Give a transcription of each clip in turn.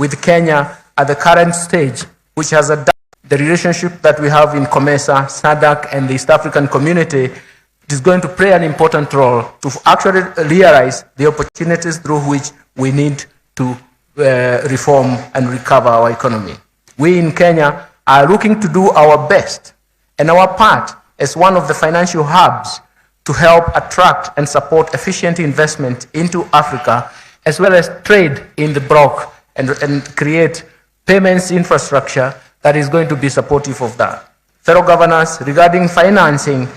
with Kenya at the current stage, which has adapted the relationship that we have in COMESA, SADC, and the East African community. It is going to play an important role to actually realize the opportunities through which we need to reform and recover our economy. We in Kenya are looking to do our best and our part as one of the financial hubs to help attract and support efficient investment into Africa, as well as trade in the bloc and create payments infrastructure that is going to be supportive of that. Fellow governors, regarding financing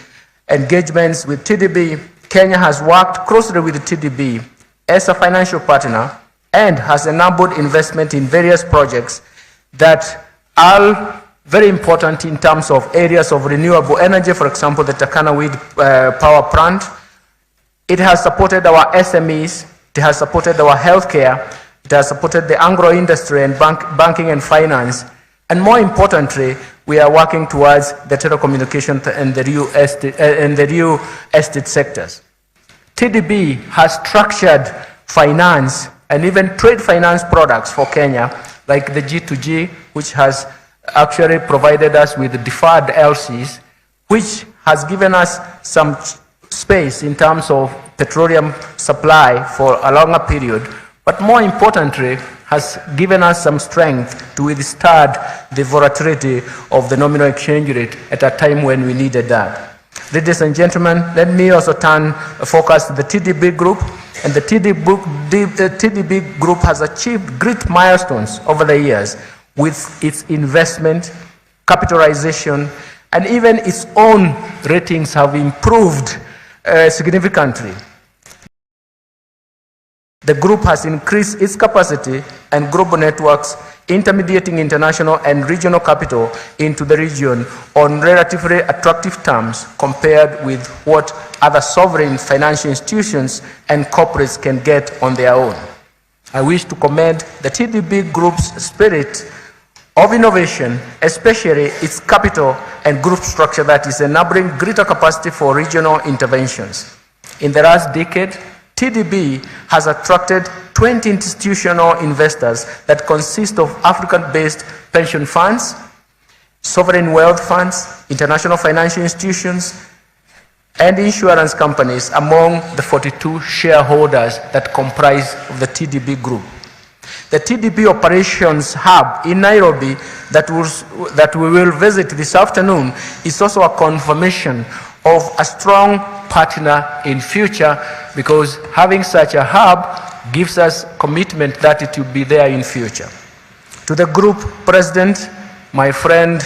engagements with TDB, Kenya has worked closely with TDB as a financial partner and has enabled investment in various projects that are very important in terms of areas of renewable energy, for example, the Takana Wind power plant. It has supported our SMEs, it has supported our healthcare, it has supported the agro industry and banking and finance, and more importantly, we are working towards the telecommunication and the real estate sectors. TDB has structured finance and even trade finance products for Kenya, like the G2G, which has actually provided us with deferred LCs, which has given us some space in terms of petroleum supply for a longer period, but more importantly, has given us some strength to withstand the volatility of the nominal exchange rate at a time when we needed that. Ladies and gentlemen, let me also turn focus to the TDB group. And the TDB group has achieved great milestones over the years with its investment, capitalization, and even its own ratings have improved significantly. The group has increased its capacity and global networks, intermediating international and regional capital into the region on relatively attractive terms compared with what other sovereign financial institutions and corporates can get on their own. I wish to commend the TDB group's spirit of innovation, especially its capital and group structure that is enabling greater capacity for regional interventions. In the last decade, TDB has attracted 20 institutional investors that consist of African-based pension funds, sovereign wealth funds, international financial institutions, and insurance companies among the 42 shareholders that comprise the TDB group. The TDB operations hub in Nairobi that we will visit this afternoon is also a confirmation of a strong partner in future, because having such a hub gives us commitment that it will be there in future. To the group president, my friend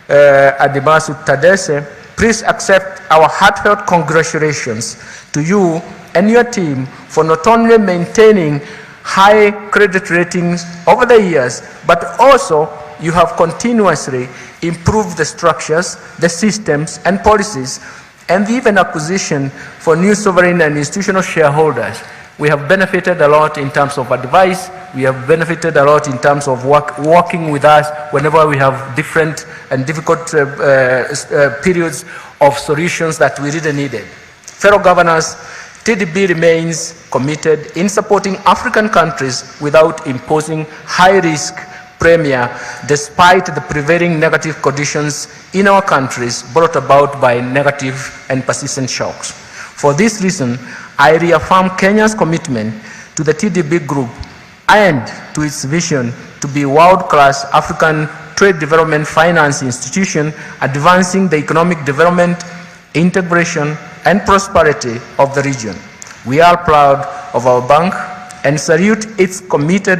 Adimasu Tadese, please accept our heartfelt congratulations to you and your team for not only maintaining high credit ratings over the years, but also you have continuously improved the structures, the systems and policies, and even acquisition for new sovereign and institutional shareholders. We have benefited a lot in terms of advice. We have benefited a lot in terms of working with us whenever we have different and difficult periods of solutions that we really needed. Fellow governors, TDB remains committed in supporting African countries without imposing high-risk premium despite the prevailing negative conditions in our countries brought about by negative and persistent shocks. For this reason, I reaffirm Kenya's commitment to the TDB group and to its vision to be a world-class African trade development finance institution, advancing the economic development, integration, and prosperity of the region. We are proud of our bank and salute its committed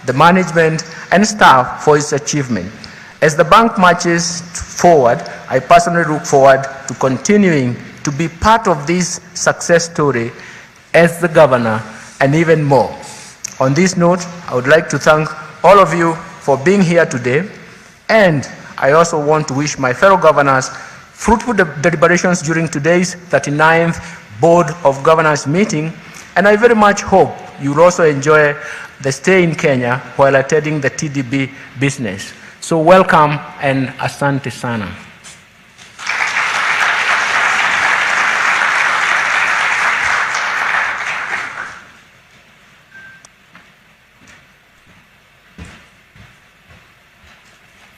the management and staff for its achievement. As the bank marches forward, I personally look forward to continuing to be part of this success story as the governor and even more. On this note, I would like to thank all of you for being here today, and I also want to wish my fellow governors fruitful deliberations during today's 39th Board of Governors meeting, and I very much hope you will also enjoy the stay in Kenya while attending the TDB business. So welcome and asante sana.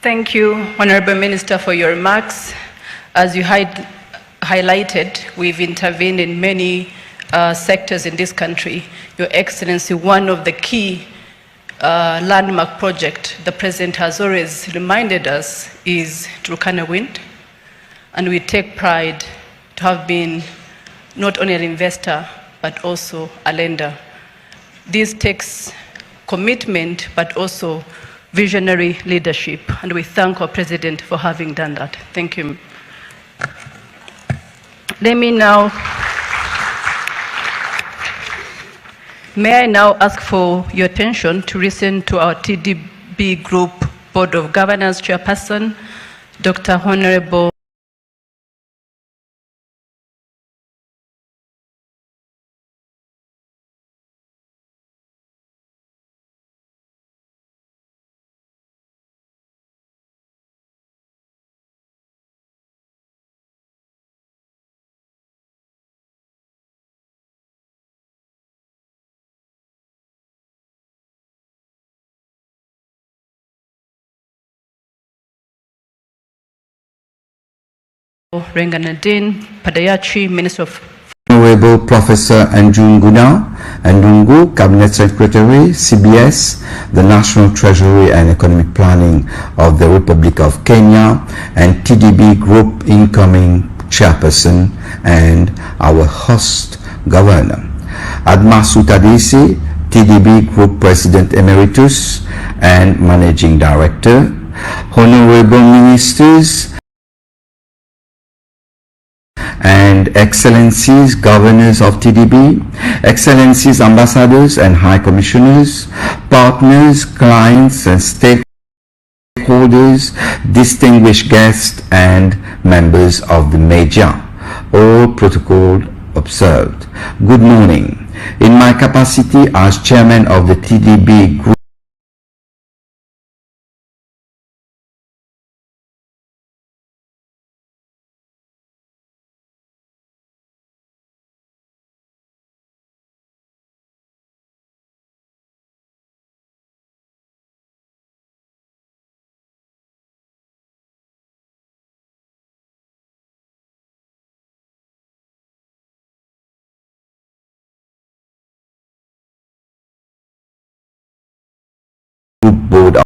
Thank you, Honorable Minister, for your remarks. As you highlighted, we've intervened in many sectors in this country. Your Excellency, one of the key landmark projects the President has always reminded us is Turkana Wind, and we take pride to have been not only an investor, but also a lender. This takes commitment, but also visionary leadership, and we thank our President for having done that. Thank you. May I now ask for your attention to listen to our TDB Group Board of Governors Chairperson, Dr. Honorable Renganadin Padayachi, Minister of Honorable Professor Ndungu, Cabinet Secretary, CBS, the National Treasury and Economic Planning of the Republic of Kenya, and TDB Group incoming Chairperson and our host Governor. Admasu Tadisi, TDB Group President Emeritus and Managing Director, Honorable Ministers, and Excellencies, Governors of TDB, Excellencies, Ambassadors and High Commissioners, partners, clients and stakeholders, distinguished guests and members of the media, all protocol observed. Good morning. In my capacity as Chairman of the TDB Group Board of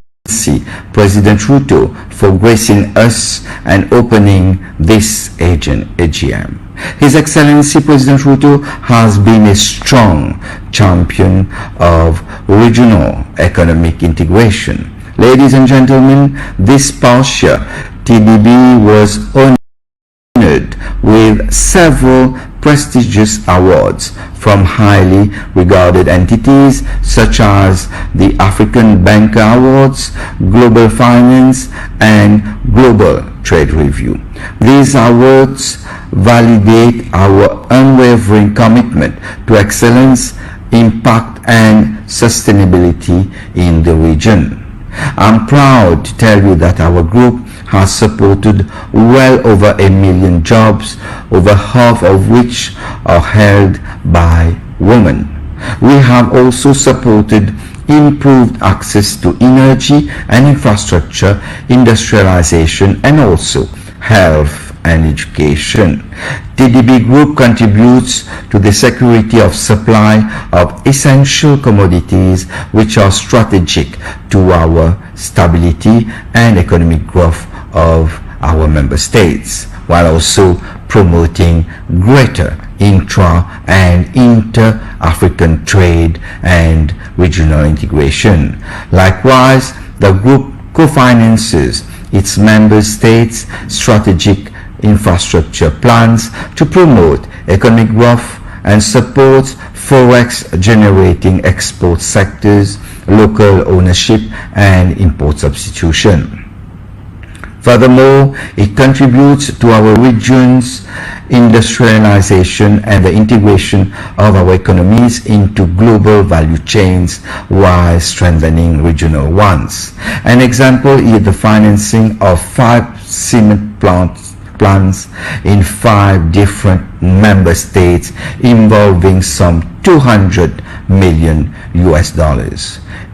President Ruto for gracing us and opening this AGM. His Excellency President Ruto has been a strong champion of regional economic integration. Ladies and gentlemen, this past year, TDB was honored with several prestigious awards from highly regarded entities such as the African Banker Awards, Global Finance, and Global Trade Review. These awards validate our unwavering commitment to excellence, impact, and sustainability in the region. I'm proud to tell you that our group has supported well over 1 million jobs, over half of which are held by women. We have also supported improved access to energy and infrastructure, industrialization, and also health and education. TDB Group contributes to the security of supply of essential commodities which are strategic to our stability and economic growth of our member states, while also promoting greater intra and inter-African trade and regional integration. Likewise, the group co-finances its member states' strategic infrastructure plans to promote economic growth and supports forex generating export sectors, local ownership, and import substitution. Furthermore, it contributes to our region's industrialization and the integration of our economies into global value chains while strengthening regional ones. An example is the financing of 5 cement plants in 5 different member states involving some $200 million.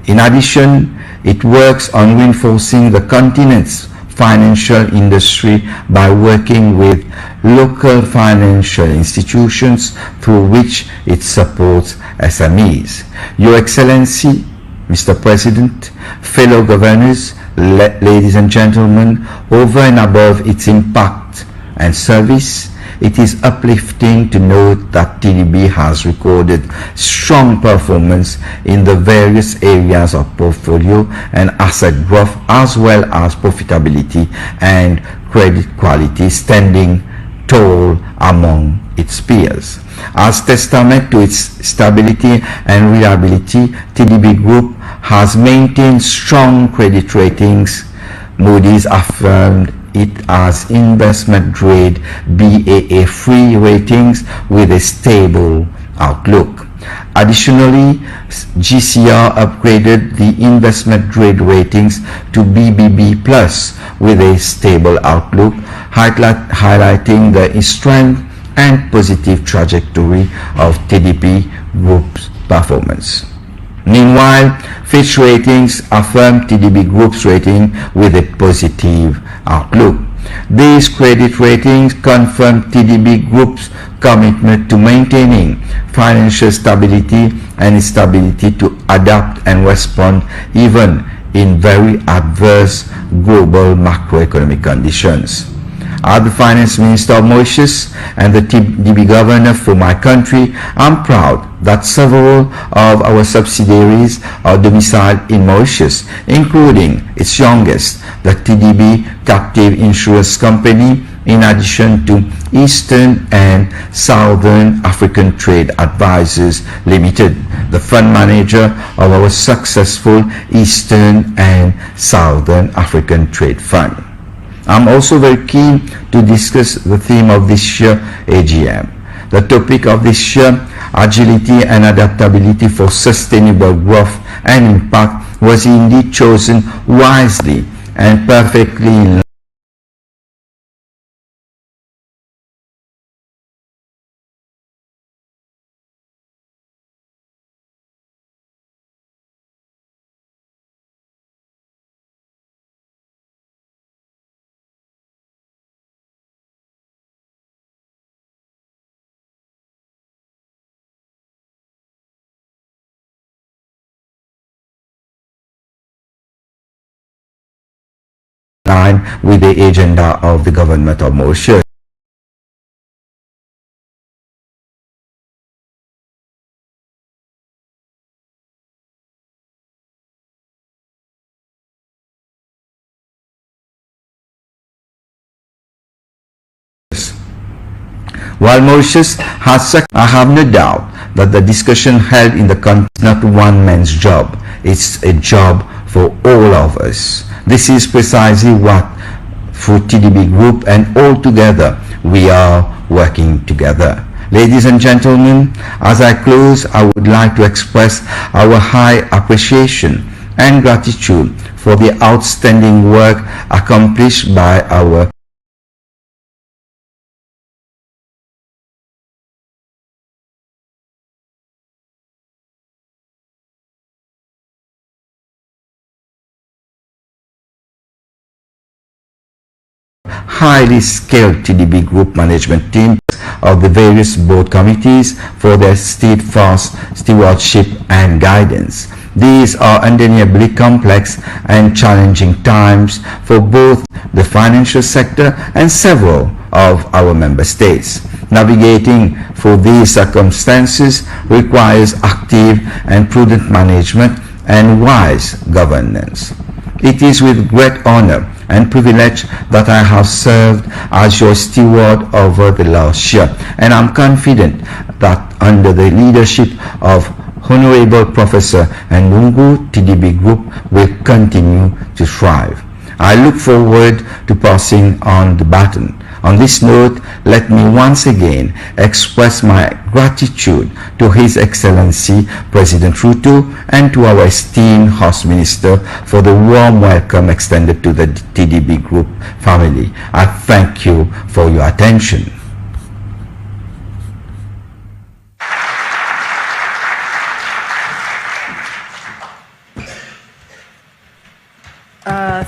In addition, It works on reinforcing the continent's financial industry by working with local financial institutions through which it supports SMEs. Your Excellency, Mr. President, fellow governors, ladies and gentlemen, over and above its impact and service, it is uplifting to note that TDB has recorded strong performance in the various areas of portfolio and asset growth, as well as profitability and credit quality, standing tall among its peers. As testament to its stability and reliability, TDB Group has maintained strong credit ratings. Moody's affirmed it as investment grade Baa3 ratings with a stable outlook. Additionally, GCR upgraded the investment grade ratings to BBB+ with a stable outlook, highlighting the strength and positive trajectory of TDB Group's performance. Meanwhile, Fitch Ratings affirmed TDB Group's rating with a positive outlook. These credit ratings confirm TDB Group's commitment to maintaining financial stability and its ability to adapt and respond even in very adverse global macroeconomic conditions. As the Finance Minister of Mauritius and the TDB Governor for my country, I'm proud that several of our subsidiaries are domiciled in Mauritius, including its youngest, the TDB Captive Insurance Company, in addition to Eastern and Southern African Trade Advisors Limited, the fund manager of our successful Eastern and Southern African Trade Fund. I'm also very keen to discuss the theme of this year AGM. The topic of this year, agility and adaptability for sustainable growth and impact, was indeed chosen wisely and perfectly in line with the agenda of the government of Mauritius. While Mauritius has such, I have no doubt that the discussion held in the country is not one man's job. It's a job for all of us. This is precisely what, through TDB Group and all together, we are working together. Ladies and gentlemen, as I close, I would like to express our high appreciation and gratitude for the outstanding work accomplished by our highly skilled TDB Group management team of the various board committees for their steadfast stewardship and guidance. These are undeniably complex and challenging times for both the financial sector and several of our member states. Navigating through these circumstances requires active and prudent management and wise governance. It is with great honor and privilege that I have served as your steward over the last year, and I'm confident that under the leadership of Honorable Professor Ngunyi, TDB Group will continue to thrive. I look forward to passing on the baton. On this note, let me once again express my gratitude to His Excellency President Ruto and to our esteemed host minister for the warm welcome extended to the TDB Group family. I thank you for your attention.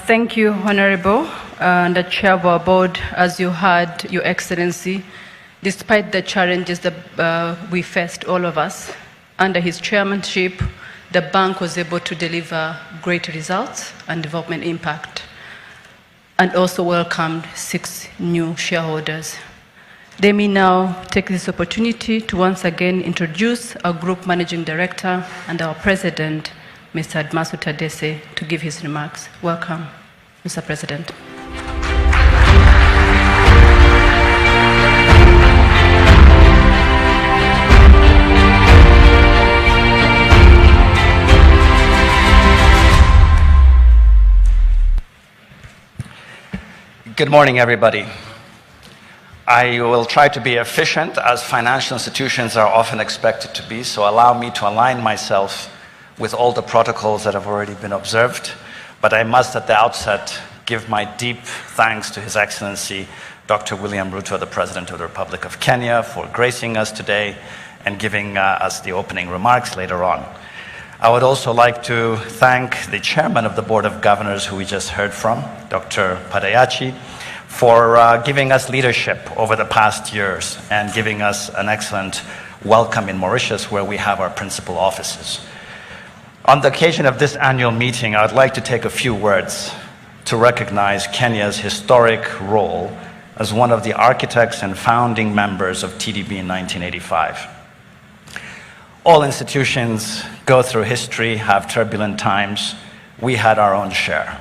Thank you, Honorable, and the Chair of our board. As you heard, Your Excellency, despite the challenges that we faced, all of us, under his chairmanship, the bank was able to deliver great results and development impact, and also welcomed 6 new shareholders. Let me now take this opportunity to once again introduce our Group Managing Director and our President, Mr. Admasu Tadese, to give his remarks. Welcome, Mr. President. Good morning, everybody. I will try to be efficient, as financial institutions are often expected to be, so allow me to align myself with all the protocols that have already been observed. But I must at the outset give my deep thanks to His Excellency Dr. William Ruto, the President of the Republic of Kenya, for gracing us today and giving us the opening remarks later on. I would also like to thank the Chairman of the Board of Governors, who we just heard from, Dr. Padayachi, for giving us leadership over the past years and giving us an excellent welcome in Mauritius, where we have our principal offices. On the occasion of this annual meeting, I would like to take a few words to recognize Kenya's historic role as one of the architects and founding members of TDB in 1985. All institutions go through history, have turbulent times. We had our own share.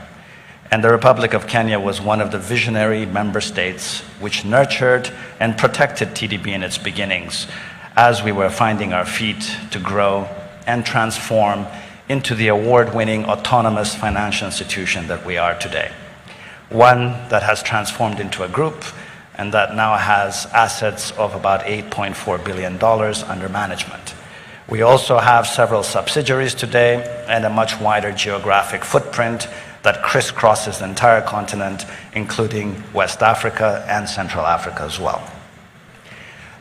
And the Republic of Kenya was one of the visionary member states which nurtured and protected TDB in its beginnings as we were finding our feet to grow and transform into the award-winning autonomous financial institution that we are today. One that has transformed into a group and that now has assets of about $8.4 billion under management. We also have several subsidiaries today and a much wider geographic footprint that crisscrosses the entire continent, including West Africa and Central Africa as well.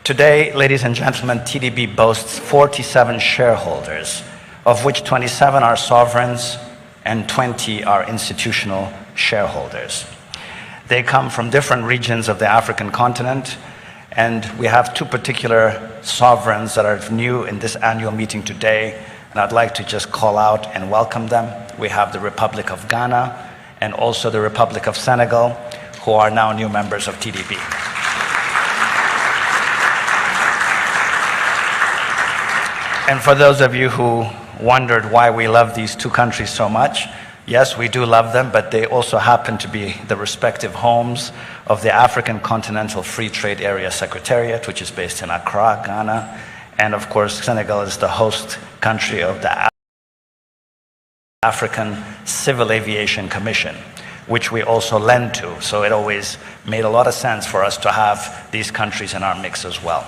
Today, ladies and gentlemen, TDB boasts 47 shareholders, of which 27 are sovereigns and 20 are institutional shareholders. They come from different regions of the African continent, and we have 2 particular sovereigns that are new in this annual meeting today, and I'd like to just call out and welcome them. We have the Republic of Ghana and also the Republic of Senegal, who are now new members of TDB. And for those of you who wondered why we love these 2 countries so much, yes, we do love them, but they also happen to be the respective homes of the African Continental Free Trade Area Secretariat, which is based in Accra, Ghana. And of course, Senegal is the host country of the African Civil Aviation Commission, which we also lend to. So it always made a lot of sense for us to have these countries in our mix as well.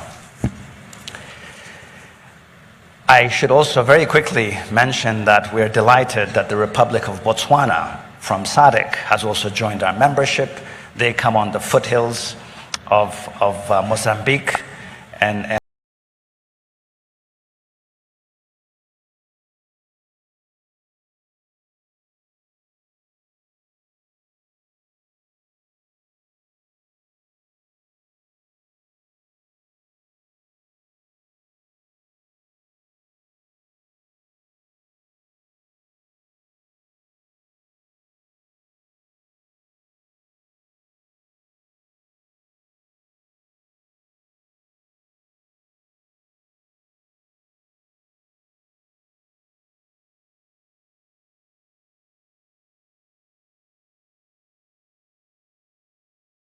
I should also very quickly mention that we're delighted that the Republic of Botswana from SADC has also joined our membership. They come on the foothills of Mozambique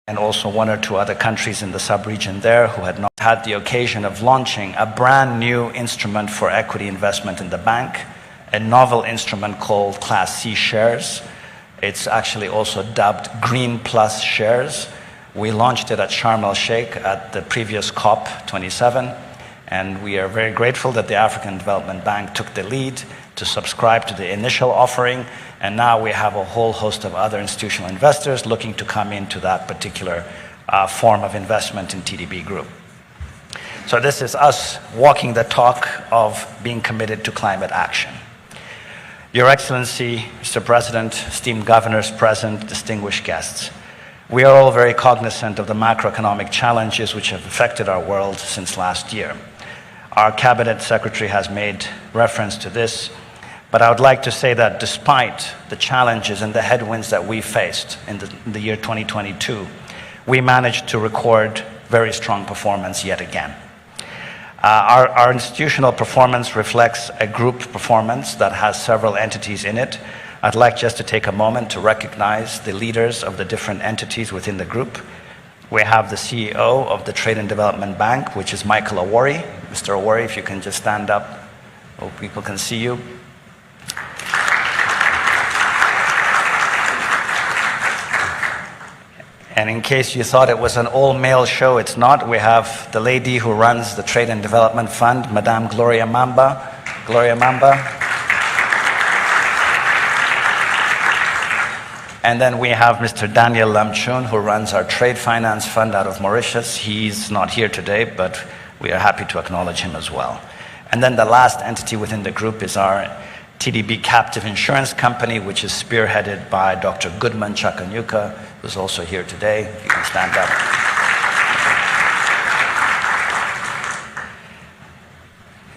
and also 1 or 2 other countries in the sub-region there who had not had the occasion of launching a brand new instrument for equity investment in the bank, a novel instrument called Class C shares. It's actually also dubbed Green Plus shares. We launched it at Sharm el-Sheikh at the previous COP27, and we are very grateful that the African Development Bank took the lead to subscribe to the initial offering, and now we have a whole host of other institutional investors looking to come into that particular form of investment in TDB Group. So this is us walking the talk of being committed to climate action. Your Excellency, Mr. President, esteemed governors present, distinguished guests, we are all very cognizant of the macroeconomic challenges which have affected our world since last year. Our Cabinet Secretary has made reference to this, but I would like to say that despite the challenges and the headwinds that we faced in the year 2022, we managed to record very strong performance yet again. Our institutional performance reflects a group performance that has several entities in it. I'd like just to take a moment to recognize the leaders of the different entities within the group. We have the CEO of the Trade and Development Bank, which is Michael Awori. Mr. Awori, if you can just stand up so people can see you. And in case you thought it was an all-male show, it's not. We have the lady who runs the Trade and Development Fund, Madame Gloria Mamba. Gloria Mamba. And then we have Mr. Daniel Lamchun, who runs our Trade Finance Fund out of Mauritius. He's not here today, but we are happy to acknowledge him as well. And then the last entity within the group is our TDB Captive Insurance Company, which is spearheaded by Dr. Goodman Chakanyuka, who's also here today. If you can stand up.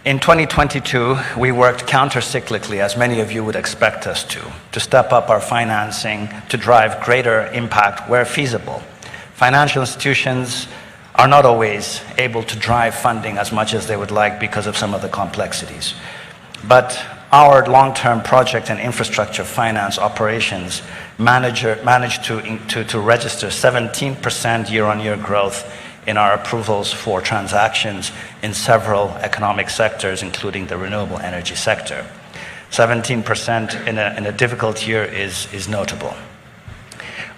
In 2022, we worked counter-cyclically, as many of you would expect us to step up our financing to drive greater impact where feasible. Financial institutions are not always able to drive funding as much as they would like because of some of the complexities. But our long-term project and infrastructure finance operations managed to register 17% year-on-year growth in our approvals for transactions in several economic sectors, including the renewable energy sector. 17% in a difficult year is notable.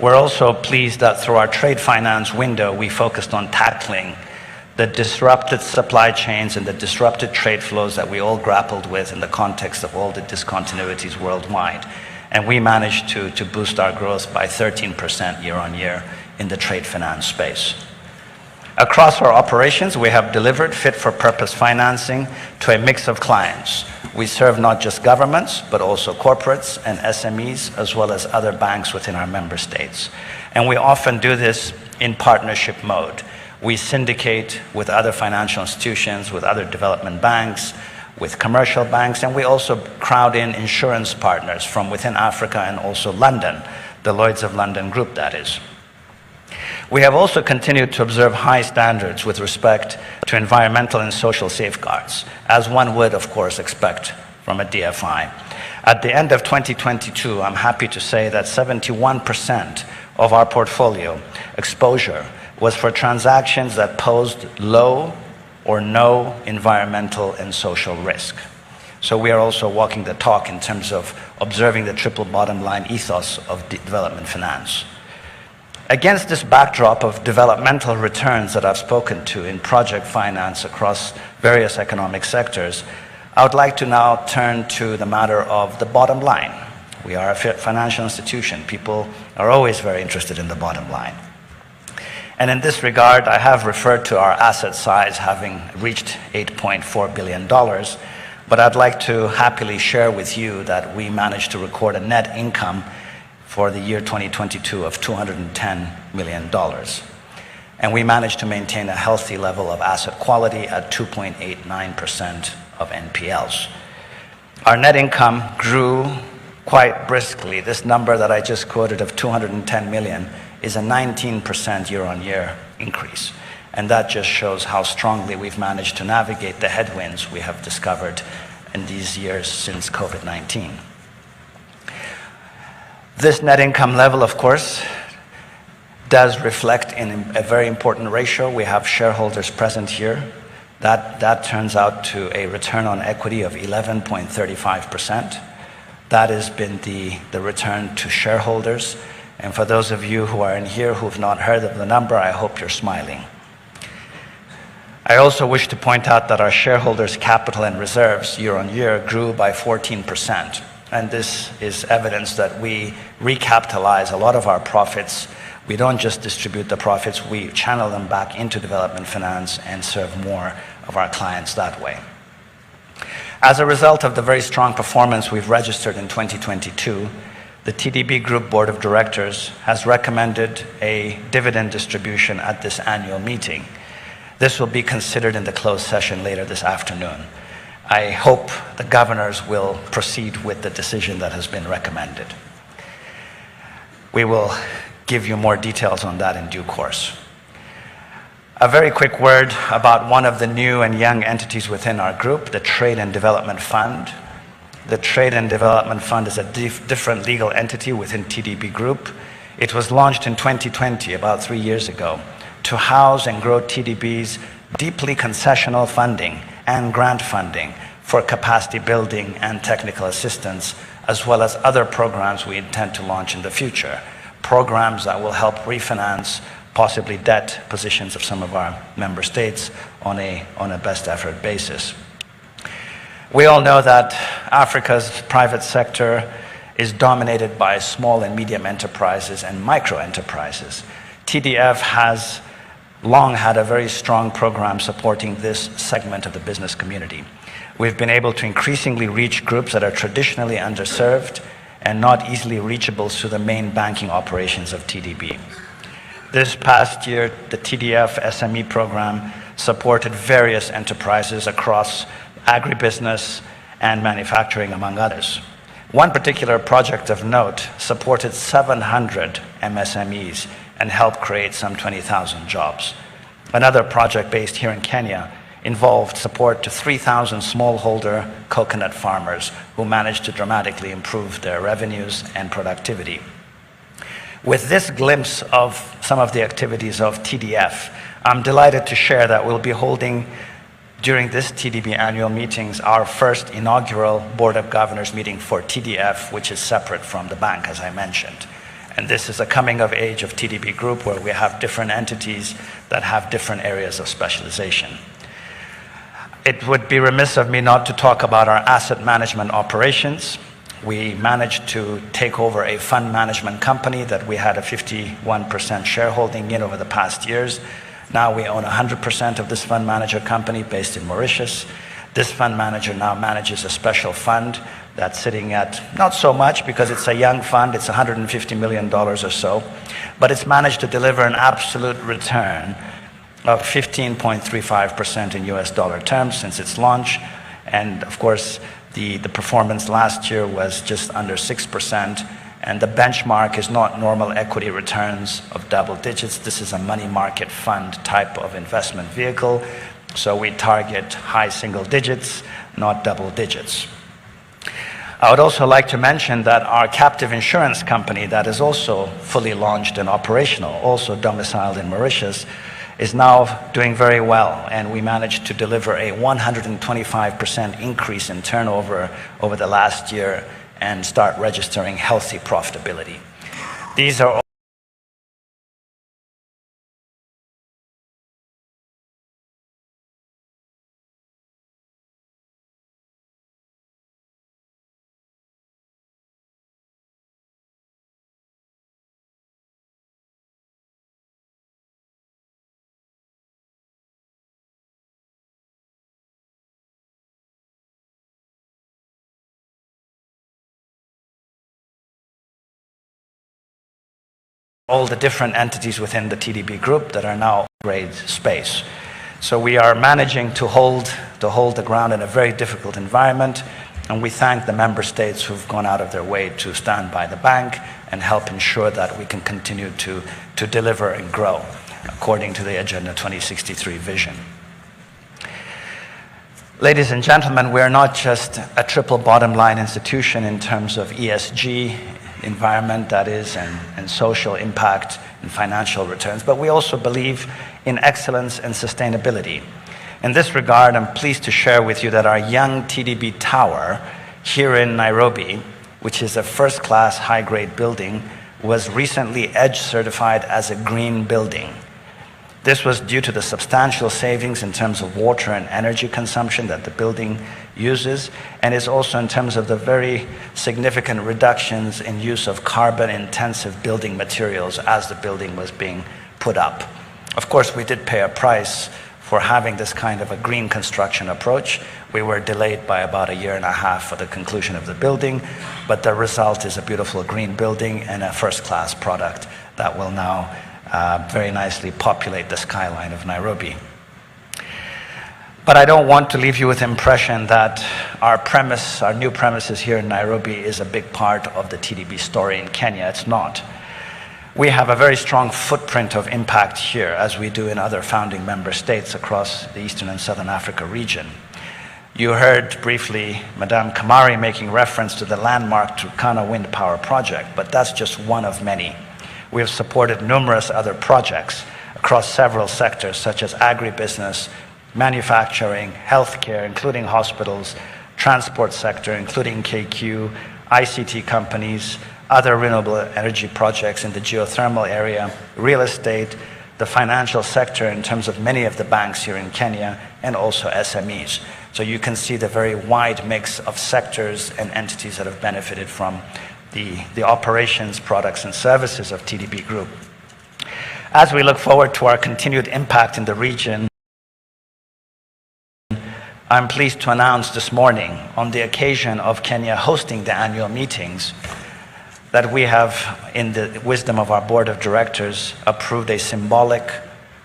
We're also pleased that through our trade finance window, we focused on tackling the disrupted supply chains and the disrupted trade flows that we all grappled with in the context of all the discontinuities worldwide. And we managed to boost our growth by 13% year-on-year in the trade finance space. Across our operations, we have delivered fit-for-purpose financing to a mix of clients. We serve not just governments, but also corporates and SMEs, as well as other banks within our member states. And we often do this in partnership mode. We syndicate with other financial institutions, with other development banks, with commercial banks, and we also crowd in insurance partners from within Africa and also London, the Lloyd's of London group, that is. We have also continued to observe high standards with respect to environmental and social safeguards, as one would, of course, expect from a DFI. At the end of 2022, I'm happy to say that 71% of our portfolio exposure was for transactions that posed low or no environmental and social risk. So we are also walking the talk in terms of observing the triple bottom line ethos of development finance. Against this backdrop of developmental returns that I've spoken to in project finance across various economic sectors, I would like to now turn to the matter of the bottom line. We are a financial institution. People are always very interested in the bottom line. And in this regard, I have referred to our asset size having reached $8.4 billion, but I'd like to happily share with you that we managed to record a net income for the year 2022 of $210 million. And we managed to maintain a healthy level of asset quality at 2.89% of NPLs. Our net income grew quite briskly. This number that I just quoted of 210 million is a 19% year-on-year increase. And that just shows how strongly we've managed to navigate the headwinds we have discovered in these years since COVID-19. This net income level, of course, does reflect in a very important ratio. We have shareholders present here. That turns out to a return on equity of 11.35%. That has been the return to shareholders. And for those of you who are in here who have not heard of the number, I hope you're smiling. I also wish to point out that our shareholders' capital and reserves year on year grew by 14%. And this is evidence that we recapitalize a lot of our profits. We don't just distribute the profits, we channel them back into development finance and serve more of our clients that way. As a result of the very strong performance we've registered in 2022, the TDB Group Board of Directors has recommended a dividend distribution at this annual meeting. This will be considered in the closed session later this afternoon. I hope the governors will proceed with the decision that has been recommended. We will give you more details on that in due course. A very quick word about one of the new and young entities within our group, the Trade and Development Fund. The Trade and Development Fund is a different legal entity within TDB Group. It was launched in 2020, about 3 years ago, to house and grow TDB's deeply concessional funding and grant funding for capacity building and technical assistance, as well as other programs we intend to launch in the future. Programs that will help refinance possibly debt positions of some of our member states on a best effort basis. We all know that Africa's private sector is dominated by small and medium enterprises and micro enterprises. TDF has long had a very strong program supporting this segment of the business community. We've been able to increasingly reach groups that are traditionally underserved and not easily reachable through the main banking operations of TDB. This past year, the TDF SME program supported various enterprises across agribusiness and manufacturing, among others. One particular project of note supported 700 MSMEs and helped create some 20,000 jobs. Another project based here in Kenya involved support to 3,000 smallholder coconut farmers who managed to dramatically improve their revenues and productivity. With this glimpse of some of the activities of TDF, I'm delighted to share that we'll be holding during this TDB annual meetings our first inaugural Board of Governors meeting for TDF, which is separate from the bank, as I mentioned. And this is a coming of age of TDB Group where we have different entities that have different areas of specialization. It would be remiss of me not to talk about our asset management operations. We managed to take over a fund management company that we had a 51% shareholding in over the past years. Now we own 100% of this fund manager company based in Mauritius. This fund manager now manages a special fund that's sitting at not so much because it's a young fund, it's $150 million or so, but it's managed to deliver an absolute return of 15.35% in US dollar terms since its launch. And of course, the performance last year was just under 6%. And the benchmark is not normal equity returns of double digits. This is a money market fund type of investment vehicle. So we target high single digits, not double digits. I would also like to mention that our captive insurance company that is also fully launched and operational, also domiciled in Mauritius, is now doing very well. And we managed to deliver a 125% increase in turnover over the last year and start registering healthy profitability. These are all the different entities within the TDB group that are now grade space. So we are managing to hold the ground in a very difficult environment, and we thank the member states who've gone out of their way to stand by the bank and help ensure that we can continue to deliver and grow according to the Agenda 2063 vision. Ladies and gentlemen, we are not just a triple bottom line institution in terms of ESG, environment that is, and social impact and financial returns, but we also believe in excellence and sustainability. In this regard, I'm pleased to share with you that our young TDB Tower here in Nairobi, which is a first-class high-grade building, was recently EDGE certified as a green building. This was due to the substantial savings in terms of water and energy consumption that the building uses, and is also in terms of the very significant reductions in use of carbon-intensive building materials as the building was being put up. Of course, we did pay a price for having this kind of a green construction approach. We were delayed by about a year and a half for the conclusion of the building, but the result is a beautiful green building and a first-class product that will now very nicely populate the skyline of Nairobi. But I don't want to leave you with the impression that our new premises here in Nairobi is a big part of the TDB story in Kenya. It's not. We have a very strong footprint of impact here, as we do in other founding member states across the Eastern and Southern Africa region. You heard briefly Madame Kamari making reference to the landmark Turkana wind power project, but that's just one of many. We have supported numerous other projects across several sectors, such as agribusiness, manufacturing, healthcare, including hospitals, transport sector, including KQ, ICT companies, other renewable energy projects in the geothermal area, real estate, the financial sector in terms of many of the banks here in Kenya, and also SMEs. So you can see the very wide mix of sectors and entities that have benefited from the operations, products, and services of TDB Group. As we look forward to our continued impact in the region, I'm pleased to announce this morning, on the occasion of Kenya hosting the annual meetings, that we have, in the wisdom of our board of directors, approved a symbolic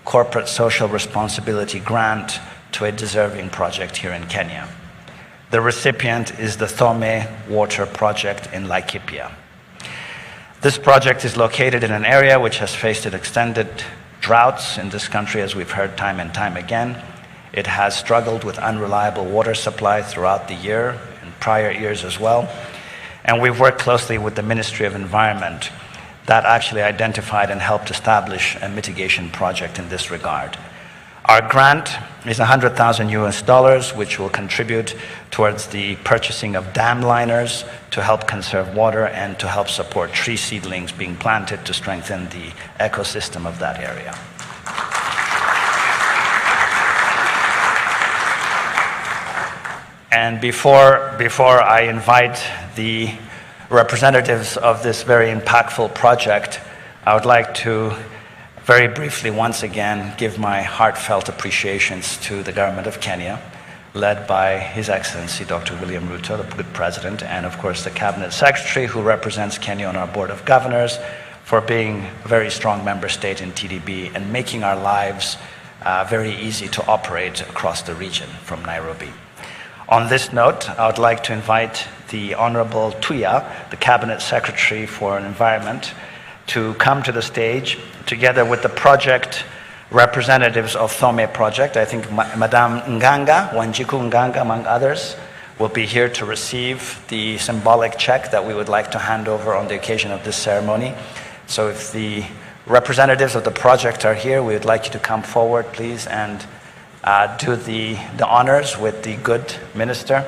corporate social responsibility grant to a deserving project here in Kenya. The recipient is the Thome Water Project in Laikipia. This project is located in an area which has faced extended droughts in this country, as we've heard time and time again. It has struggled with unreliable water supply throughout the year, and prior years as well. And we've worked closely with the Ministry of Environment that actually identified and helped establish a mitigation project in this regard. Our grant is $100,000, which will contribute towards the purchasing of dam liners to help conserve water and to help support tree seedlings being planted to strengthen the ecosystem of that area. And before I invite the representatives of this very impactful project, I would like to very briefly once again give my heartfelt appreciations to the government of Kenya, led by His Excellency Dr. William Ruto, the good president, and of course the cabinet secretary who represents Kenya on our board of governors, for being a very strong member state in TDB and making our lives very easy to operate across the region from Nairobi. On this note, I would like to invite the Honorable Tuya, the Cabinet Secretary for Environment, to come to the stage together with the project representatives of Thome Project. I think Madame Nganga, Wanjiku Nganga, among others, will be here to receive the symbolic check that we would like to hand over on the occasion of this ceremony. So if the representatives of the project are here, we would like you to come forward, please, and do the honors with the good minister.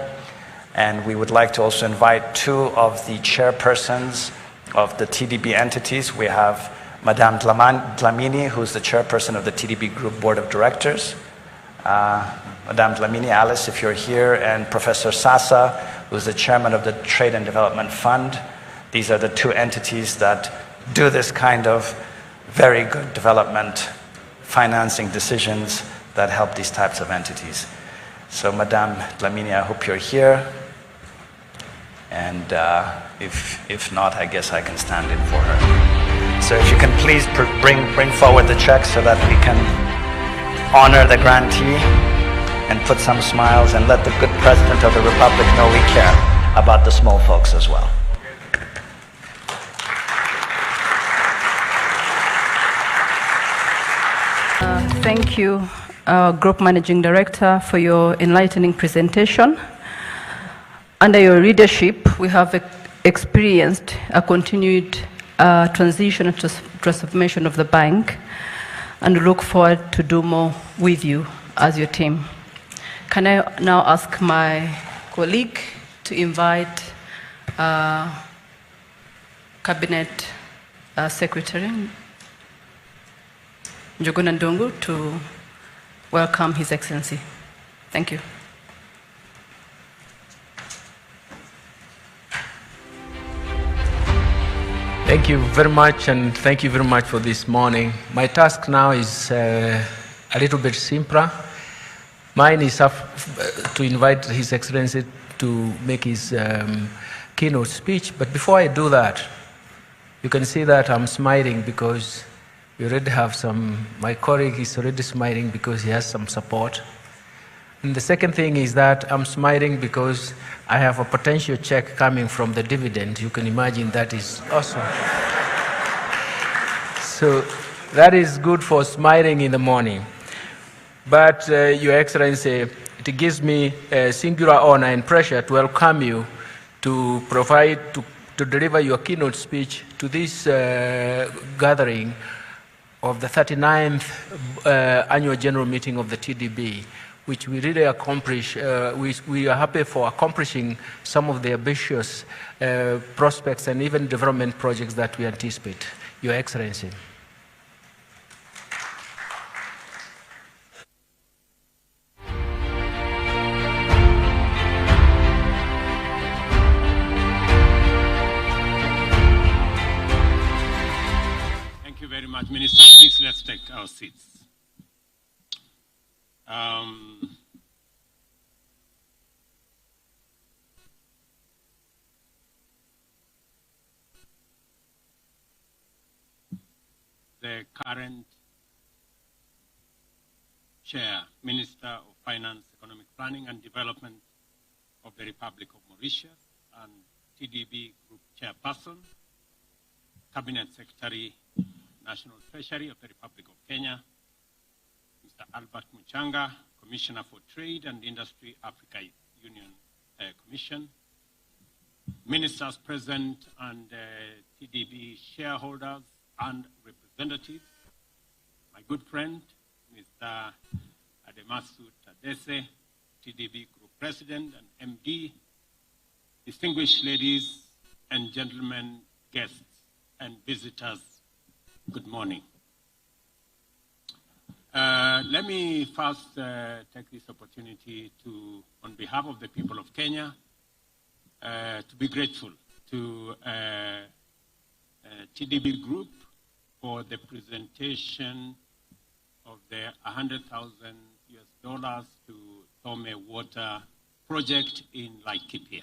And we would like to also invite two of the chairpersons of the TDB entities. We have Madame Dlamini, who's the chairperson of the TDB Group Board of Directors. Madame Dlamini, Alice, if you're here, and Professor Sasa, who's the chairman of the Trade and Development Fund. These are the two entities that do this kind of very good development financing decisions that help these types of entities. So Madame Dlamini, I hope you're here. And if not, I guess I can stand in for her. So if you can please bring forward the check so that we can honor the grantee and put some smiles and let the good President of the Republic know we care about the small folks as well. Thank you, Group Managing Director, for your enlightening presentation. Under your leadership, we have experienced a continued transition and transformation of the bank, and look forward to do more with you as your team. Can I now ask my colleague to invite Cabinet Secretary Njuguna Ndungu to welcome His Excellency. Thank you. Thank you very much, and thank you very much for this morning. My task now is a little bit simpler. Mine is to invite His Excellency to make his keynote speech. But before I do that, you can see that I'm smiling because we already have my colleague is already smiling because he has some support. And the second thing is that I'm smiling because I have a potential check coming from the dividend. You can imagine that is awesome. So that is good for smiling in the morning. But Your Excellency, it gives me a singular honor and pleasure to welcome you to deliver your keynote speech to this gathering of the 39th annual general meeting of the TDB, which we really accomplish. We are happy for accomplishing some of the ambitious prospects and even development projects that we anticipate. Your Excellency. Minister, please let's take our seats. The current Chair, Minister of Finance, Economic Planning and Development of the Republic of Mauritius and TDB Group Chairperson, Cabinet Secretary, National Treasury of the Republic of Kenya, Mr. Albert Muchanga, Commissioner for Trade and Industry, Africa Union Commission, Ministers present and TDB shareholders and representatives, my good friend, Mr. Ademasu Tadese, TDB Group President and MD, distinguished ladies and gentlemen, guests and visitors, good morning. Let me first take this opportunity to, on behalf of the people of Kenya, to be grateful to TDB Group for the presentation of the $100,000 to Tome Water project in Laikipia.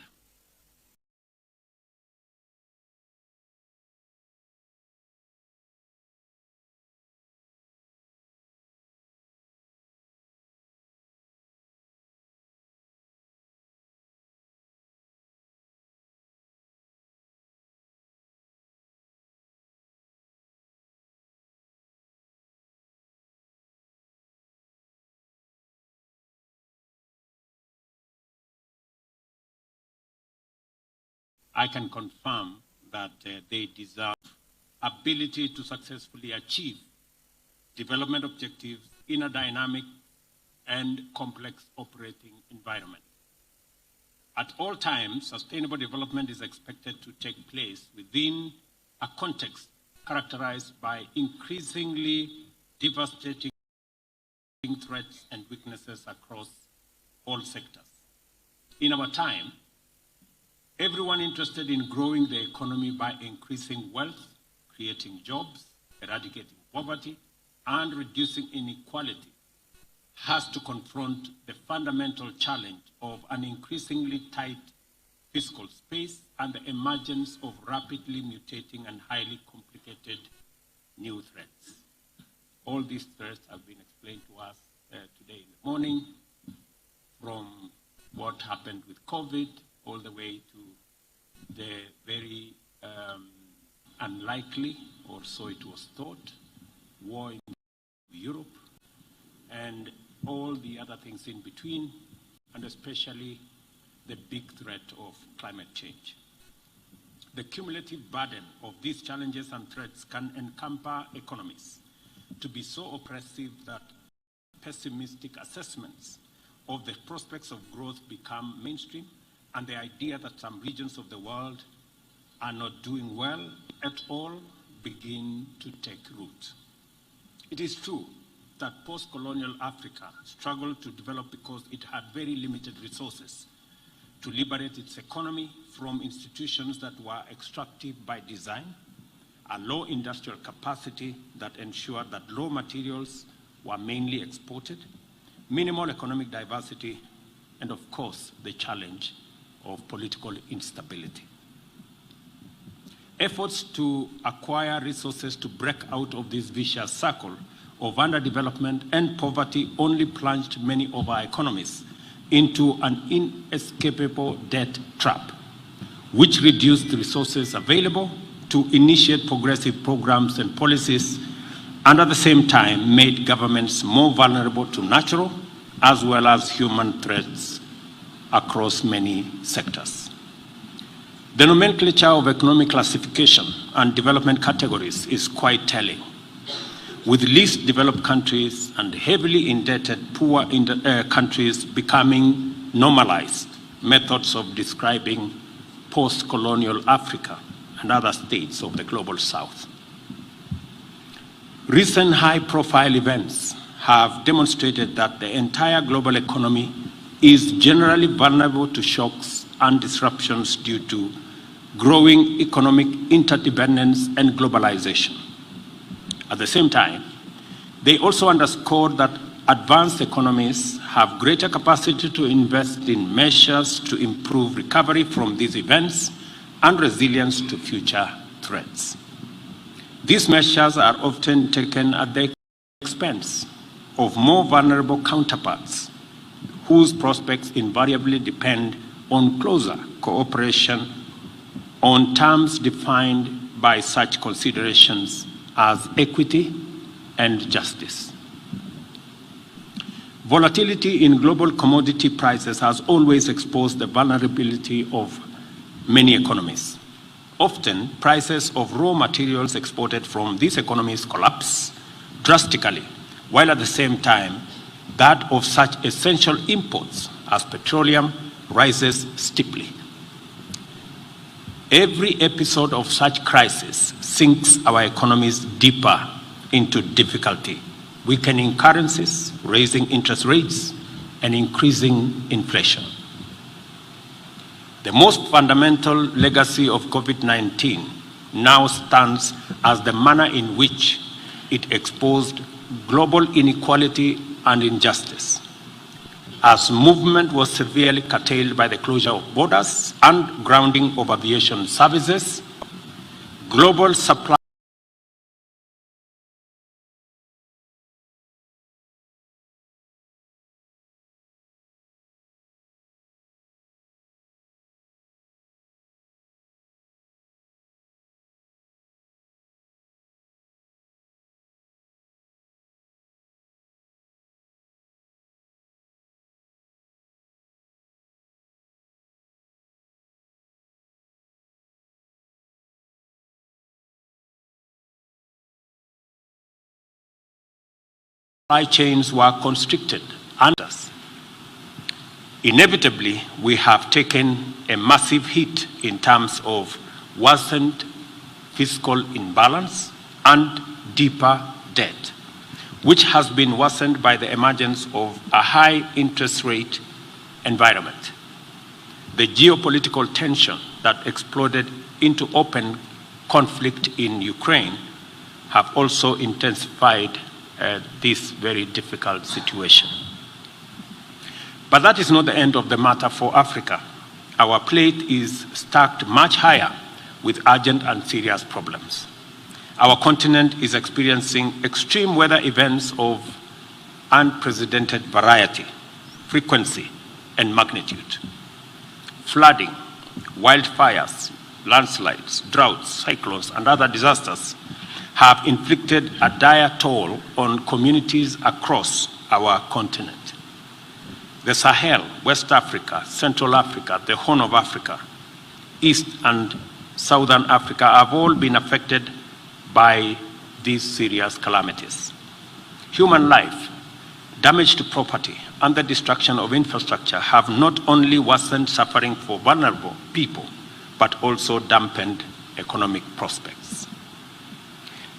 I can confirm that they deserve ability to successfully achieve development objectives in a dynamic and complex operating environment. At all times, sustainable development is expected to take place within a context characterized by increasingly devastating threats and weaknesses across all sectors. In our time, everyone interested in growing the economy by increasing wealth, creating jobs, eradicating poverty, and reducing inequality has to confront the fundamental challenge of an increasingly tight fiscal space and the emergence of rapidly mutating and highly complicated new threats. All these threats have been explained to us today in the morning, from what happened with COVID all the way to the very unlikely, or so it was thought, war in Europe, and all the other things in between, and especially the big threat of climate change. The cumulative burden of these challenges and threats can encumber economies to be so oppressive that pessimistic assessments of the prospects of growth become mainstream, and the idea that some regions of the world are not doing well at all begin to take root. It is true that post-colonial Africa struggled to develop because it had very limited resources to liberate its economy from institutions that were extractive by design, a low industrial capacity that ensured that raw materials were mainly exported, minimal economic diversity, and of course, the challenge of political instability. Efforts to acquire resources to break out of this vicious circle of underdevelopment and poverty only plunged many of our economies into an inescapable debt trap, which reduced the resources available to initiate progressive programs and policies, and at the same time made governments more vulnerable to natural as well as human threats across many sectors. The nomenclature of economic classification and development categories is quite telling, with least developed countries and heavily indebted poor countries becoming normalized methods of describing post-colonial Africa and other states of the global South. Recent high-profile events have demonstrated that the entire global economy is generally vulnerable to shocks and disruptions due to growing economic interdependence and globalization. At the same time, they also underscore that advanced economies have greater capacity to invest in measures to improve recovery from these events and resilience to future threats. These measures are often taken at the expense of more vulnerable counterparts, whose prospects invariably depend on closer cooperation on terms defined by such considerations as equity and justice. Volatility in global commodity prices has always exposed the vulnerability of many economies. Often, prices of raw materials exported from these economies collapse drastically, while at the same time, that of such essential imports as petroleum rises steeply. Every episode of such crisis sinks our economies deeper into difficulty, weakening currencies, raising interest rates, and increasing inflation. The most fundamental legacy of COVID-19 now stands as the manner in which it exposed global inequality and injustice. As movement was severely curtailed by the closure of borders and grounding of aviation services, global supply chains were constricted and us. Inevitably, we have taken a massive hit in terms of worsened fiscal imbalance and deeper debt, which has been worsened by the emergence of a high interest rate environment. The geopolitical tension that exploded into open conflict in Ukraine have also intensified this very difficult situation. But that is not the end of the matter for Africa. Our plate is stacked much higher with urgent and serious problems. Our continent is experiencing extreme weather events of unprecedented variety, frequency, and magnitude. Flooding, wildfires, landslides, droughts, cyclones, and other disasters have inflicted a dire toll on communities across our continent. The Sahel, West Africa, Central Africa, the Horn of Africa, East and Southern Africa have all been affected by these serious calamities. Human life, damage to property, and the destruction of infrastructure have not only worsened suffering for vulnerable people, but also dampened economic prospects.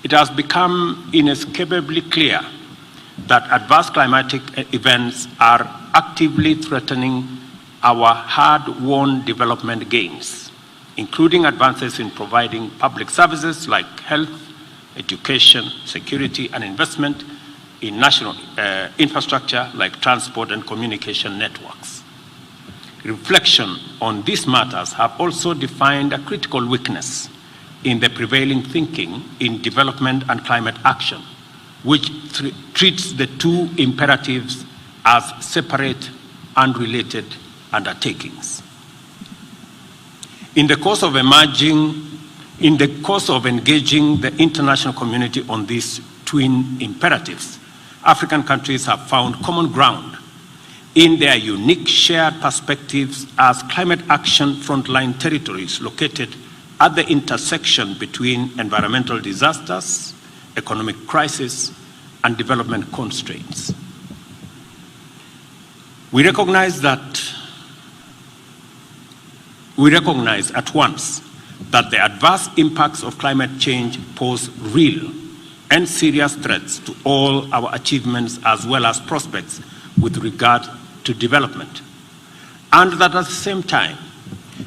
It has become inescapably clear that adverse climatic events are actively threatening our hard-won development gains, including advances in providing public services like health, education, security, and investment, in national infrastructure like transport and communication networks. Reflection on these matters have also defined a critical weakness in the prevailing thinking in development and climate action, which treats the two imperatives as separate, unrelated undertakings. In the course of engaging the international community on these twin imperatives, African countries have found common ground in their unique shared perspectives as climate action frontline territories located at the intersection between environmental disasters, economic crisis, and development constraints. We recognize at once that the adverse impacts of climate change pose real and serious threats to all our achievements as well as prospects with regard to development, and that at the same time,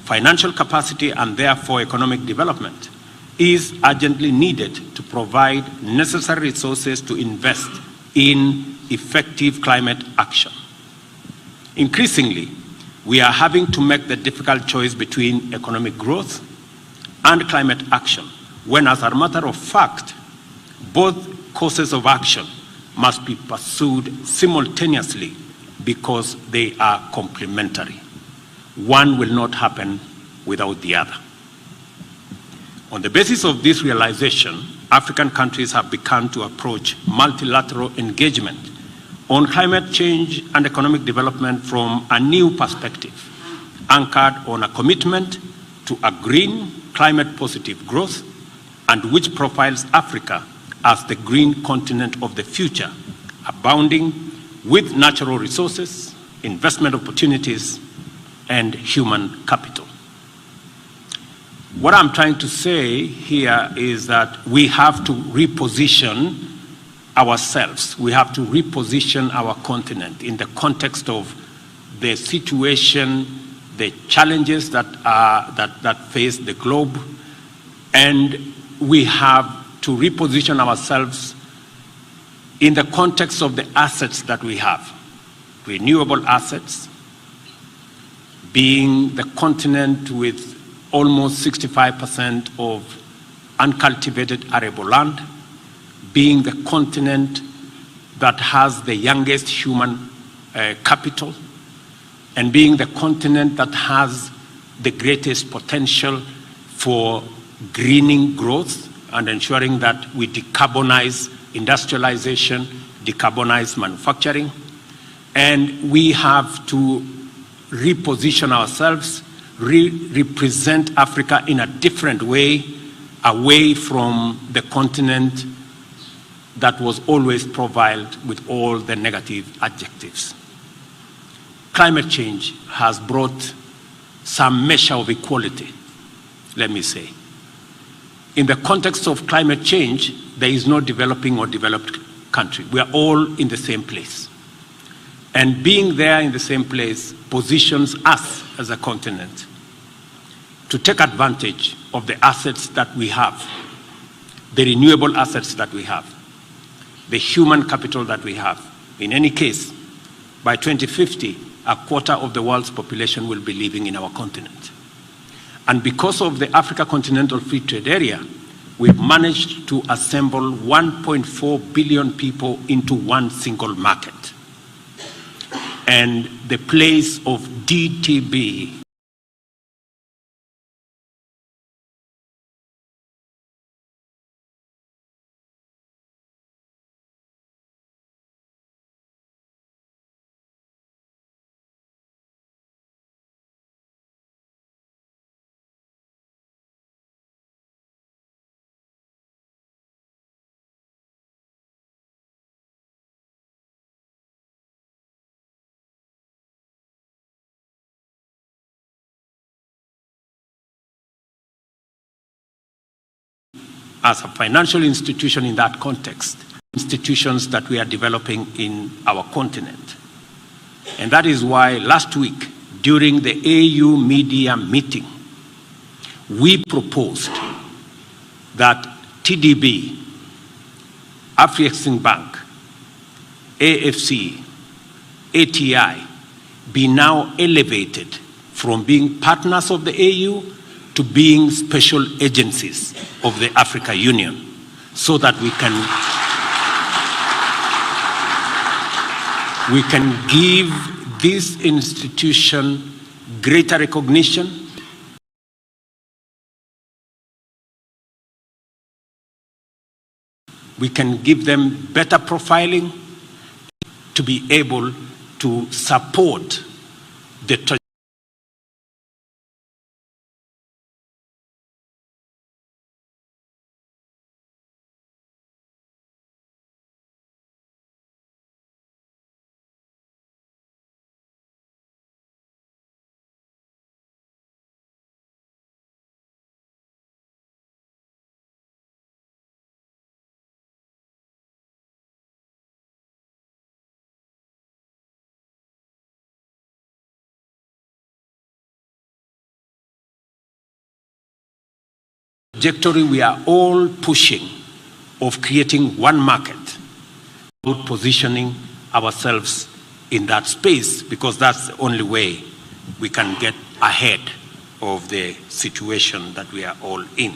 financial capacity and therefore economic development is urgently needed to provide necessary resources to invest in effective climate action. Increasingly, we are having to make the difficult choice between economic growth and climate action, when, as a matter of fact, both courses of action must be pursued simultaneously because they are complementary. One will not happen without the other. On the basis of this realization, African countries have begun to approach multilateral engagement on climate change and economic development from a new perspective, anchored on a commitment to a green, climate-positive growth, and which profiles Africa as the green continent of the future, abounding with natural resources, investment opportunities, and human capital. What I'm trying to say here is that we have to reposition ourselves. We have to reposition our continent in the context of the situation, the challenges that face the globe, and we have to reposition ourselves in the context of the assets that we have. Renewable assets, being the continent with almost 65% of uncultivated arable land, being the continent that has the youngest human capital, and being the continent that has the greatest potential for greening growth and ensuring that we decarbonize industrialization, decarbonize manufacturing. And we have to reposition ourselves, represent Africa in a different way, away from the continent that was always profiled with all the negative adjectives. Climate change has brought some measure of equality, let me say. In the context of climate change, there is no developing or developed country. We are all in the same place. And being there in the same place positions us as a continent to take advantage of the assets that we have, the renewable assets that we have, the human capital that we have. In any case, by 2050, a quarter of the world's population will be living in our continent. And because of the Africa Continental Free Trade Area, we've managed to assemble 1.4 billion people into one single market. And the place of DTB as a financial institution in that context, institutions that we are developing in our continent. And that is why last week, during the AU media meeting, we proposed that TDB, Afrexim Bank, AFC, ATI be now elevated from being partners of the AU to being special agencies of the African Union, so that we can give this institution greater recognition, we can give them better profiling to be able to support the trajectory we are all pushing of creating one market, positioning ourselves in that space, because that's the only way we can get ahead of the situation that we are all in.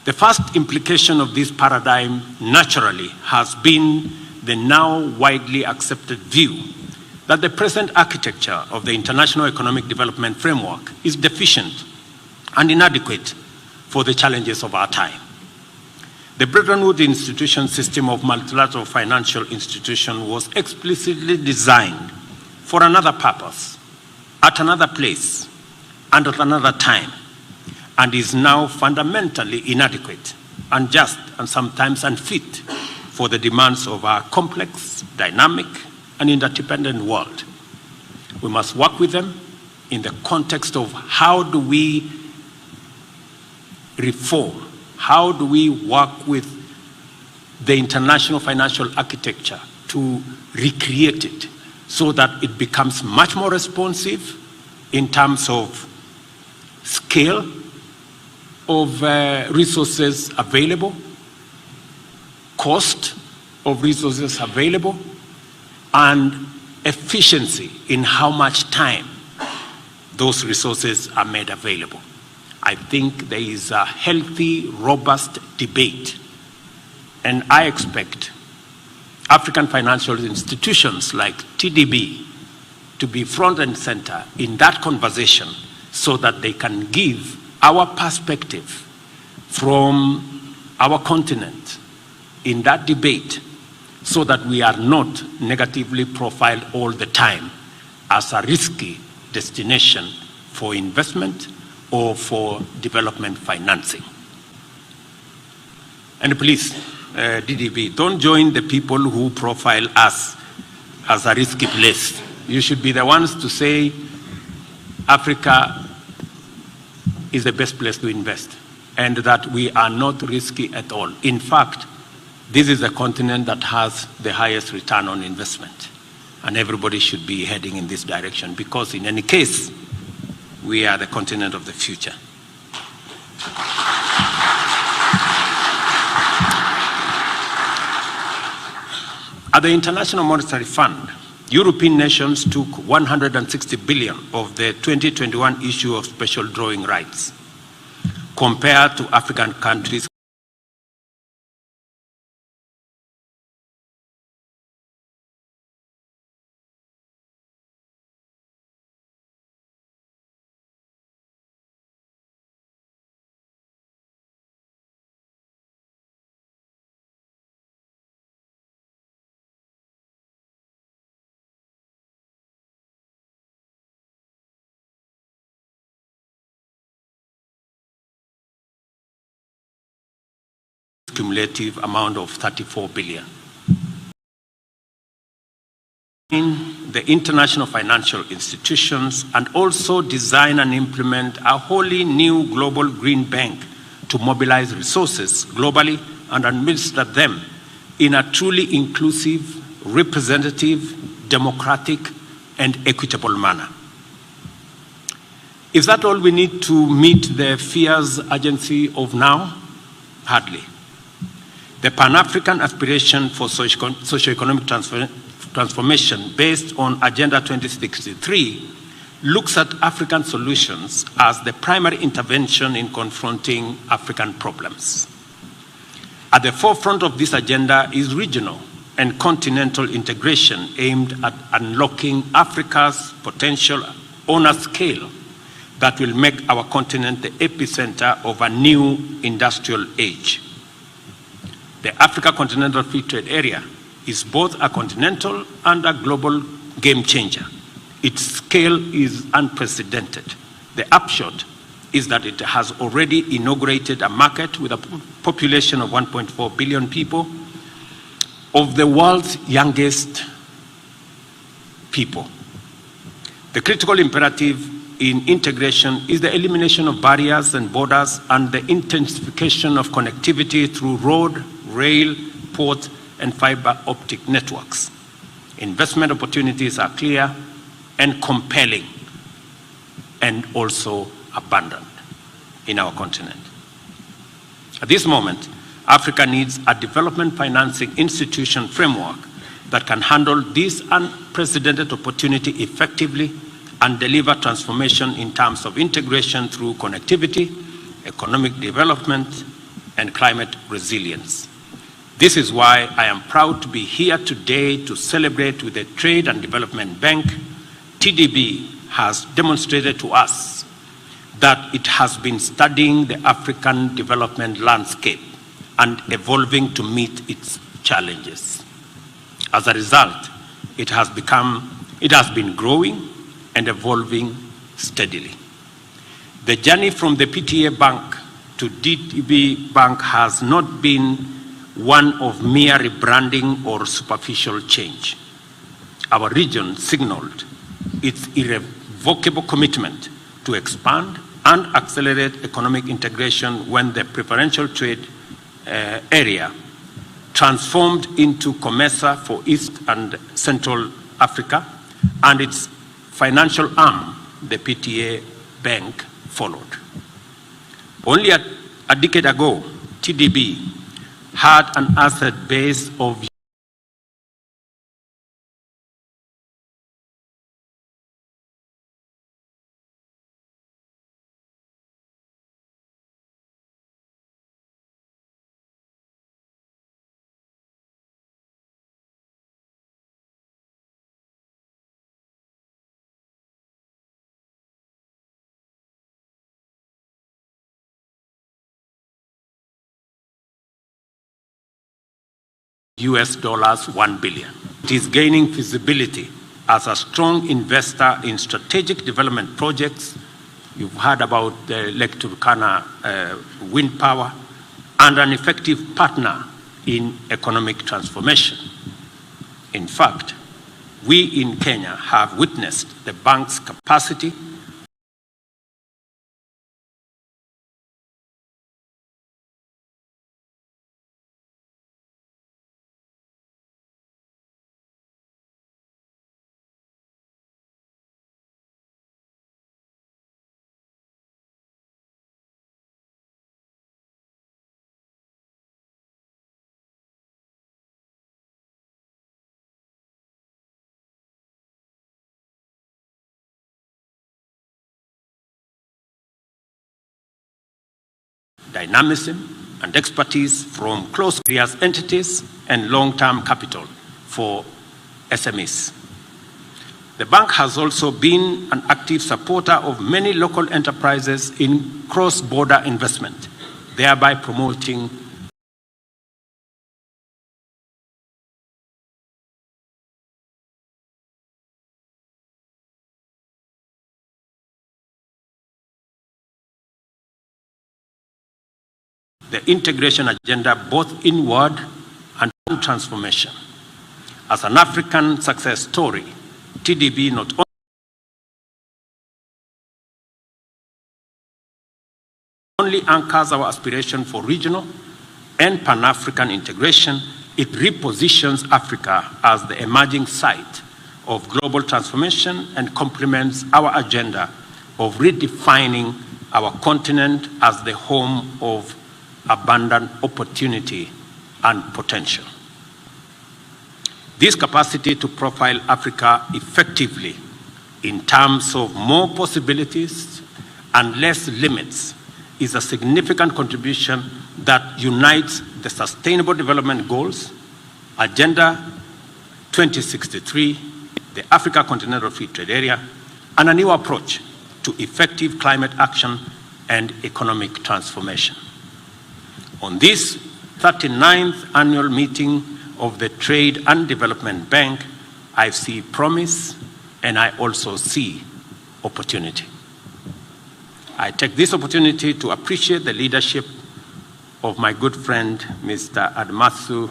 The first implication of this paradigm, naturally, has been the now widely accepted view that the present architecture of the International Economic Development Framework is deficient and inadequate for the challenges of our time. The Bretton Woods institution system of multilateral financial institution was explicitly designed for another purpose, at another place, and at another time, and is now fundamentally inadequate, unjust, and sometimes unfit for the demands of our complex, dynamic, and interdependent world. We must work with them in the context of how do we reform, how do we work with the international financial architecture to recreate it so that it becomes much more responsive in terms of scale of resources available, cost of resources available, and efficiency in how much time those resources are made available. I think there is a healthy, robust debate, and I expect African financial institutions like TDB to be front and center in that conversation so that they can give our perspective from our continent in that debate so that we are not negatively profiled all the time as a risky destination for investment or for development financing. And please, DDB, don't join the people who profile us as a risky place. You should be the ones to say Africa is the best place to invest and that we are not risky at all. In fact, this is a continent that has the highest return on investment, and everybody should be heading in this direction because in any case, we are the continent of the future. At the International Monetary Fund, European nations took 160 billion of the 2021 issue of special drawing rights, compared to African countries cumulative amount of 34 billion. In the international financial institutions and also design and implement a wholly new global green bank to mobilize resources globally and administer them in a truly inclusive, representative, democratic, and equitable manner. Is that all we need to meet the fears urgency of now? Hardly. The Pan-African aspiration for socio-economic transformation based on Agenda 2063 looks at African solutions as the primary intervention in confronting African problems. At the forefront of this agenda is regional and continental integration aimed at unlocking Africa's potential on a scale that will make our continent the epicenter of a new industrial age. The Africa Continental Free Trade Area is both a continental and a global game changer. Its scale is unprecedented. The upshot is that it has already inaugurated a market with a population of 1.4 billion people, of the world's youngest people. The critical imperative in integration is the elimination of barriers and borders and the intensification of connectivity through road, rail, port, and fiber optic networks. Investment opportunities are clear and compelling and also abundant in our continent. At this moment, Africa needs a development financing institution framework that can handle this unprecedented opportunity effectively and deliver transformation in terms of integration through connectivity, economic development, and climate resilience. This is why I am proud to be here today to celebrate with the Trade and Development Bank. TDB has demonstrated to us that it has been studying the African development landscape and evolving to meet its challenges. As a result, it has been growing and evolving steadily. The journey from the PTA Bank to TDB Bank has not been one of mere rebranding or superficial change. Our region signaled its irrevocable commitment to expand and accelerate economic integration when the preferential trade area transformed into COMESA for East and Central Africa, and its financial arm, the PTA Bank, followed. Only a decade ago, TDB had an asset base of US $1 billion. It is gaining visibility as a strong investor in strategic development projects. You've heard about the Lake Turkana wind power, and an effective partner in economic transformation. In fact, we in Kenya have witnessed the bank's capacity dynamism and expertise from close peers entities and long-term capital for SMEs. The bank has also been an active supporter of many local enterprises in cross-border investment, thereby promoting the integration agenda both inward and transformation. As an African success story, TDB not only anchors our aspiration for regional and Pan-African integration, it repositions Africa as the emerging site of global transformation and complements our agenda of redefining our continent as the home of abundant opportunity and potential. This capacity to profile Africa effectively in terms of more possibilities and less limits is a significant contribution that unites the Sustainable Development Goals, Agenda 2063, the Africa Continental Free Trade Area, and a new approach to effective climate action and economic transformation. On this 39th annual meeting of the Trade and Development Bank, I see promise and I also see opportunity. I take this opportunity to appreciate the leadership of my good friend, Mr. Admathu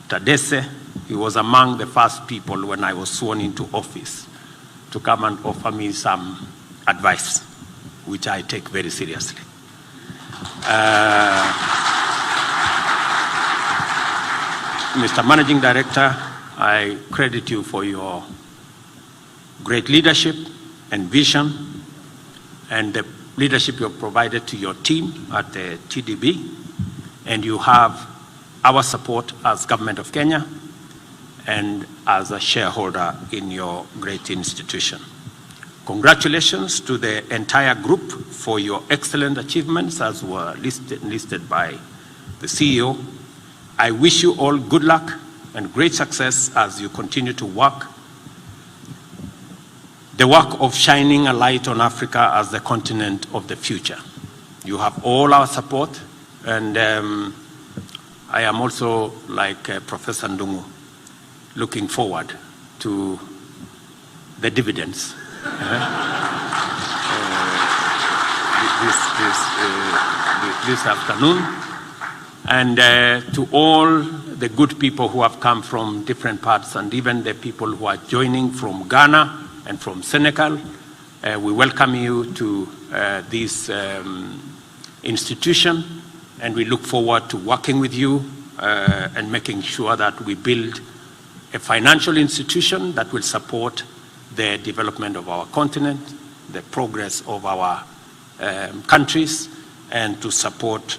Tadesse. He was among the first people when I was sworn into office to come and offer me some advice, which I take very seriously. Mr. Managing Director, I credit you for your great leadership and vision and the leadership you have provided to your team at the TDB, and you have our support as Government of Kenya and as a shareholder in your great institution. Congratulations to the entire group for your excellent achievements as were listed by the CEO. I wish you all good luck and great success as you continue to work the work of shining a light on Africa as the continent of the future. You have all our support, and I am also, like Professor Ndungu, looking forward to the dividends this afternoon, and to all the good people who have come from different parts, and even the people who are joining from Ghana and from Senegal. We welcome you to this institution, and we look forward to working with you and making sure that we build a financial institution that will support the development of our continent, the progress of our countries, and to support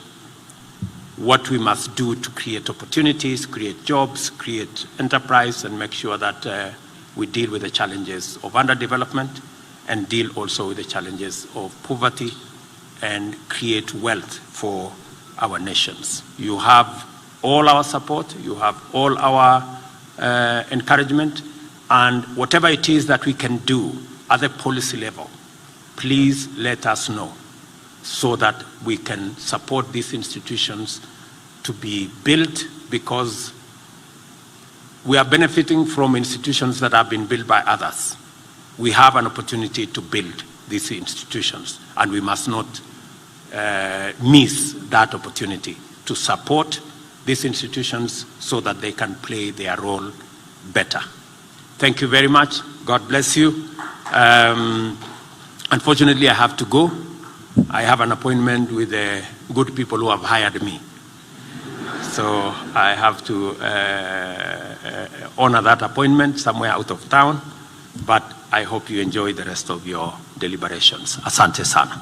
what we must do to create opportunities, create jobs, create enterprise, and make sure that we deal with the challenges of underdevelopment and deal also with the challenges of poverty and create wealth for our nations. You have all our support, you have all our encouragement, and whatever it is that we can do at the policy level, please let us know so that we can support these institutions to be built, because we are benefiting from institutions that have been built by others. We have an opportunity to build these institutions, and we must not miss that opportunity to support these institutions so that they can play their role better. Thank you very much. God bless you. Unfortunately, I have to go. I have an appointment with the good people who have hired me. So I have to honor that appointment somewhere out of town, but I hope you enjoy the rest of your deliberations. Asante sana.